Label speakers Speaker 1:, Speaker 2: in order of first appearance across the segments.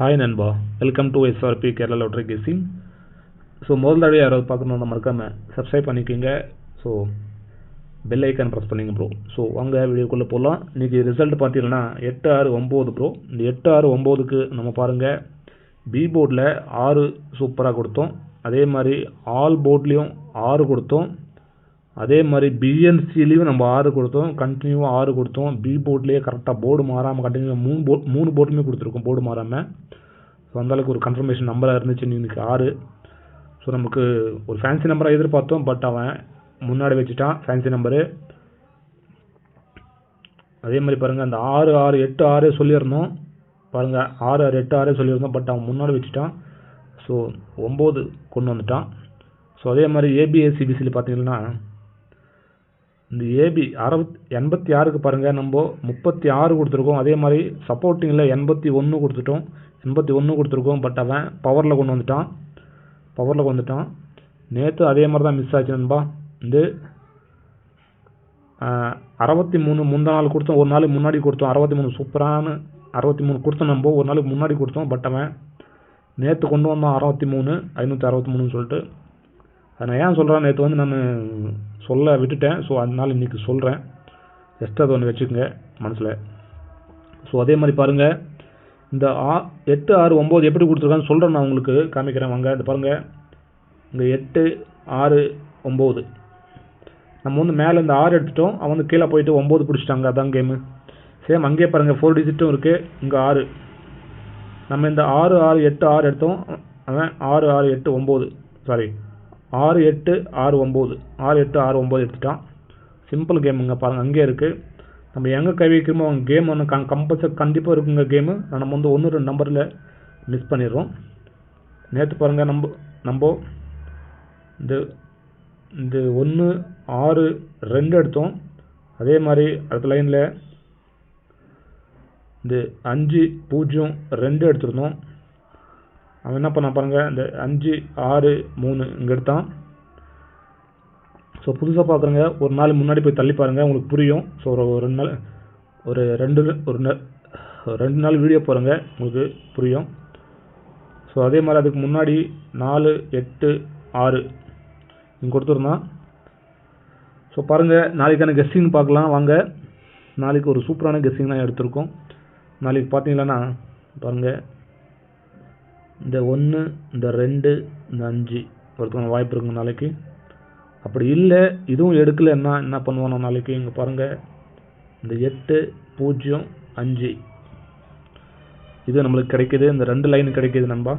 Speaker 1: Hi நண்பா, welcome to SRP Kerala lottery guessing. So முதல் தடவை யாராவது பார்க்கணுன்னா மறக்காமல் சப்ஸ்கிரைப் பண்ணிக்கோங்க. ஸோ பெல் ஐக்கான் ப்ரெஸ் பண்ணிங்க ப்ரோ. ஸோ வாங்க வீடியோக்குள்ளே போகலாம். இன்றைக்கி ரிசல்ட் பார்த்தீங்கன்னா 8-6-9 ப்ரோ. இந்த 8-6-9க்கு நம்ம பாருங்கள், பி போர்டில் 6 சூப்பராக கொடுத்தோம். அதே மாதிரி ஆல் போர்ட்லேயும் 6 கொடுத்தோம். அதே மாதிரி பிஎன்சிலையும் நம்ம 6 கொடுத்தோம். கண்டினியூவாக 6 கொடுத்தோம். பி போர்ட்லேயே கரெக்டாக போர்டு மாறாமல் கண்டினியூ 3 போர்டுமே கொடுத்துருக்கோம் போர்டு மாறாமல். ஸோ அந்தளவுக்கு ஒரு கன்ஃபர்மேஷன் நம்பராக இருந்துச்சு இன்றைக்கி 6. ஸோ நமக்கு ஒரு ஃபேன்சி நம்பராக எதிர்பார்த்தோம், பட் அவன் முன்னாடி வச்சுட்டான் ஃபேன்சி நம்பரு. அதே மாதிரி பாருங்கள், அந்த 6-6-8-6 சொல்லியிருந்தோம் பாருங்கள், 6-6-8-6 சொல்லியிருந்தோம், பட் அவன் முன்னாடி வச்சுட்டான். ஸோ 9 கொண்டு வந்துட்டான். ஸோ அதே மாதிரி ஏபிஎஸ்சிபிசியில் பார்த்தீங்கன்னா இந்த ஏபி 86க்கு பாருங்கள், நம்ம 36 கொடுத்துருக்கோம். அதே மாதிரி சப்போர்ட்டிங்கில் 81 கொடுத்துட்டோம், 81 கொடுத்துருக்கோம். பட் அவன் பவரில் கொண்டு வந்துட்டான். நேற்று அதே மாதிரி தான் மிஸ் ஆச்சு நண்பா. இந்த 63 முந்தா நாள் கொடுத்தோம், ஒரு நாள் முன்னாடி கொடுத்தோம். 63 சூப்பரான 63 கொடுத்தோம், நம்ம ஒரு நாளைக்கு முன்னாடி கொடுத்தோம். பட் அவன் நேற்று கொண்டு வந்தான் 63-563 சொல்லிட்டு. அதை நான் ஏன் சொல்கிறேன், நேற்று வந்து நான் சொல்ல விட்டுட்டேன். ஸோ அதனால் இன்றைக்கி சொல்கிறேன், ஜஸ்ட் அதை ஒன்று வச்சுக்கோங்க மனசில். ஸோ அதே மாதிரி பாருங்கள், இந்த 8-6-9 எப்படி கொடுத்துருக்கான்னு சொல்கிறேன், நான் உங்களுக்கு காமிக்கிறேன் வாங்க. இது பாருங்கள், இங்கே 8-6-9 நம்ம வந்து மேலே இந்த 6 எடுத்துட்டோம், அவன் வந்து கீழே போயிட்டு 9 பிடிச்சிட்டாங்க. அதான் கேமு. சேம் அங்கேயே பாருங்கள், 4 டிஜிட்டும் இருக்குது. இங்கே 6 நம்ம இந்த 6-6-8-6 எடுத்தோம். அவன் 6-6-8-9 சாரி 6-8-6-9 6-8-6-9 எடுத்துட்டான். சிம்பிள் கேமுங்க பாருங்கள், அங்கேயே இருக்குது. நம்ம எங்கே கை வைக்கிறோமோ அவங்க கேம் ஒன்று கம்பல்சரி கண்டிப்பாக இருக்குங்க கேமு. நம்ம வந்து 1-2 நம்பரில் மிஸ் பண்ணிடுறோம். நேற்று பாருங்கள், நம்ம இந்த 1-6-2 எடுத்தோம். அதே மாதிரி அடுத்த லைனில் இந்த 5-0-2 எடுத்துருந்தோம். அவன் என்ன பண்ண பாருங்கள், இந்த 5-6-3 இங்கே எடுத்தான். ஸோ புதுசாக பார்க்குறங்க, ஒரு நாள் முன்னாடி போய் தள்ளி பாருங்கள், உங்களுக்கு புரியும். ஸோ ஒரு ரெண்டு நாள் வீடியோ பாருங்கள், உங்களுக்கு புரியும். ஸோ அதே மாதிரி அதுக்கு முன்னாடி 4-8-6 இங்கே கொடுத்துருந்தான். ஸோ பாருங்கள், நாளைக்கான கெஸ்ஸிங் பார்க்கலாம் வாங்க. நாளைக்கு ஒரு சூப்பரான கெஸ்ஸிங் தான் எடுத்திருக்கோம். நாளைக்கு பார்த்தீங்கன்னா பாருங்கள், இந்த 1, இந்த 2, இந்த 5 ஒருத்தவங்க வாய்ப்பு இருக்குங்க நாளைக்கு. அப்படி இல்லை இதுவும் எடுக்கலைன்னா என்ன பண்ணுவானோ நாளைக்கு, இங்கே பாருங்கள், இந்த 8-0-5 இது நம்மளுக்கு கிடைக்கிது. இந்த 2 லைன் கிடைக்கிது நண்பா,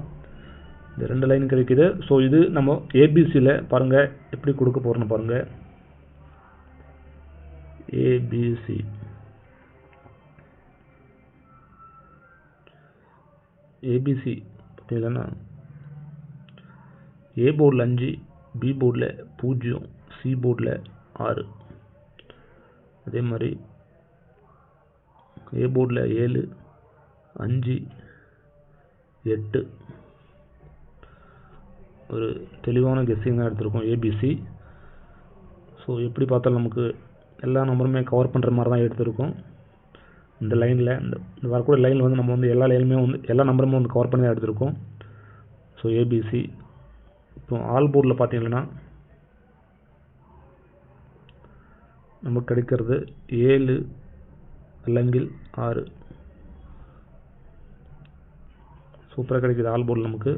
Speaker 1: இந்த 2 லைன் கிடைக்கிது. ஸோ இது நம்ம ஏபிசியில் பாருங்கள் எப்படி கொடுக்க போகிறோன்னு பாருங்கள். ஏபிசி பார்த்தீங்கன்னா ஏ போர்டில் 5, பி போர்டில் 0, சி போர்டில் 6. அதே மாதிரி ஏ போர்டில் 7, 5, 8 ஒரு தெளிவான கெஸ்ஸிங் தான் எடுத்திருக்கோம் ஏபிசி. ஸோ எப்படி பார்த்தாலும் நமக்கு எல்லா நம்பருமே கவர் பண்ணுற மாதிரி தான் எடுத்திருக்கோம். இந்த லைனில் இந்த வரக்கூடிய லைனில் வந்து நம்ம வந்து எல்லா நம்பருமே வந்து கவர் பண்ணி தான் எடுத்திருக்கோம். So ABC. இப்போ ஆல் போர்டில் பார்த்தீங்கன்னா நமக்கு கிடைக்கிறது 7-6 சூப்பராக கிடைக்கிது ஆல் போர்டில் நமக்கு.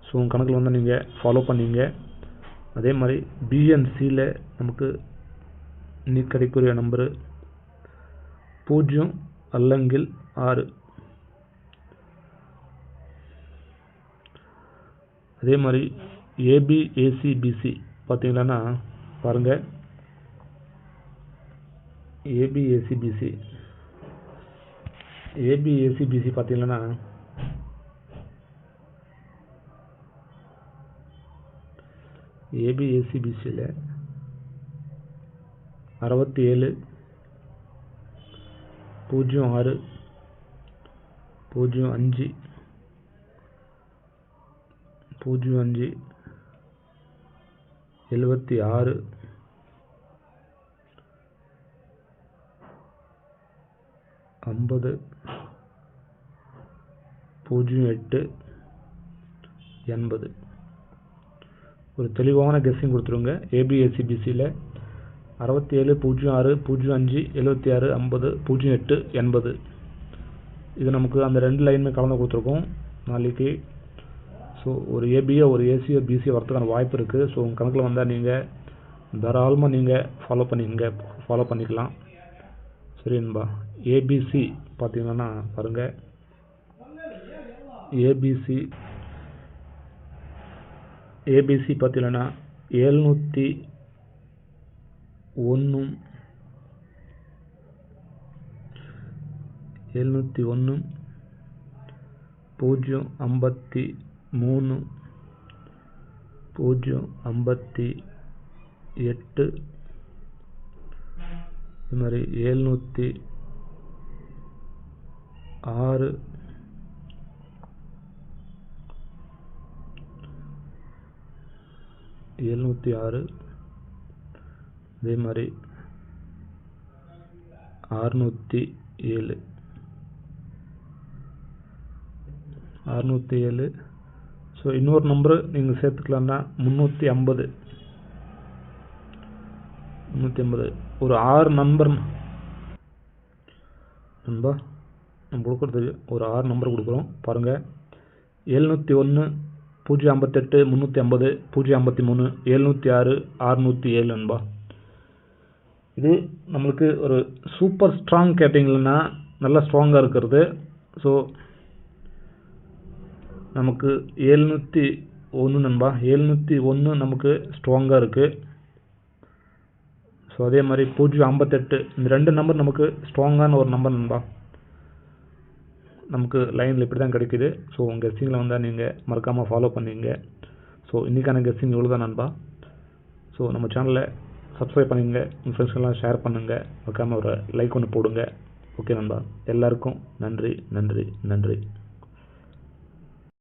Speaker 1: ஸோ கணக்கில் வந்து நீங்கள் ஃபாலோ பண்ணிங்க. அதே மாதிரி பிஎன்சியில் நமக்கு இன்னைக்கு கிடைக்கக்கூடிய நம்பரு 0-6. அதே மாதிரி ஏபிஏசிபிசி பார்த்தீங்கன்னா பாருங்கள், ஏபிஏசிபிசி பார்த்தீங்கன்னா ஏபிஏசிபிசியில் 67-06-05 76 50 0880. ஒரு தெளிவான கெஸ்ஸிங் கொடுத்துருங்க. ABACBCயில் 67060576500880. இது நமக்கு அந்த 2 லைனுமே கலந்து கொடுத்துருக்கோம் நாளைக்கு. ஸோ ஒரு ஏபியோ ஒரு ஏசியோ பிசியோ வரதுக்கான வாய்ப்பு இருக்குது. ஸோ உங்கள் கணக்கில் வந்தால் நீங்கள் தாராளமாக நீங்கள் ஃபாலோ பண்ணிக்கலாம். சரி நண்பா. ஏபிசி பார்த்தீங்கன்னா பாருங்கள், ஏபிசி பார்த்தீங்கன்னா 701 053 058. இது மாதிரி 706 அதே மாதிரி 607. ஸோ இன்னொரு நம்பரு நீங்கள் சேர்த்துக்கலாம்னா 350. ஒரு 6 நம்பர் நண்பா நம்ம கொடுக்குறது. ஒரு 6 நம்பர் கொடுக்குறோம் பாருங்கள். 701 058 350 053 706 607 நண்பா. இது நம்மளுக்கு ஒரு சூப்பர் ஸ்ட்ராங் கேட்டிங்கன்னா நல்லா ஸ்ட்ராங்காக இருக்கிறது. ஸோ நமக்கு 701 நண்பா, 701 நமக்கு ஸ்ட்ராங்காக இருக்குது. ஸோ அதே மாதிரி 058 இந்த 2 நம்பர் நமக்கு ஸ்ட்ராங்கான ஒரு நம்பர் நண்பா. நமக்கு லைனில் இப்படி தான் கிடைக்குது. ஸோ உங்கள் கெஸ்ஸிங்கில் வந்தால் நீங்கள் மறக்காமல் ஃபாலோ பண்ணிங்க. ஸோ இன்றைக்கான கெஸ்ஸிங் இவ்வளோ தான் நண்பா. ஸோ நம்ம சேனலை சப்ஸ்கிரைப் பண்ணிங்க, உங்கள் ஃப்ரெண்ட்ஸ்க்கெல்லாம் ஷேர் பண்ணுங்கள், மறக்காமல் ஒரு லைக் ஒன்று போடுங்க. ஓகே நண்பா. எல்லாருக்கும் நன்றி.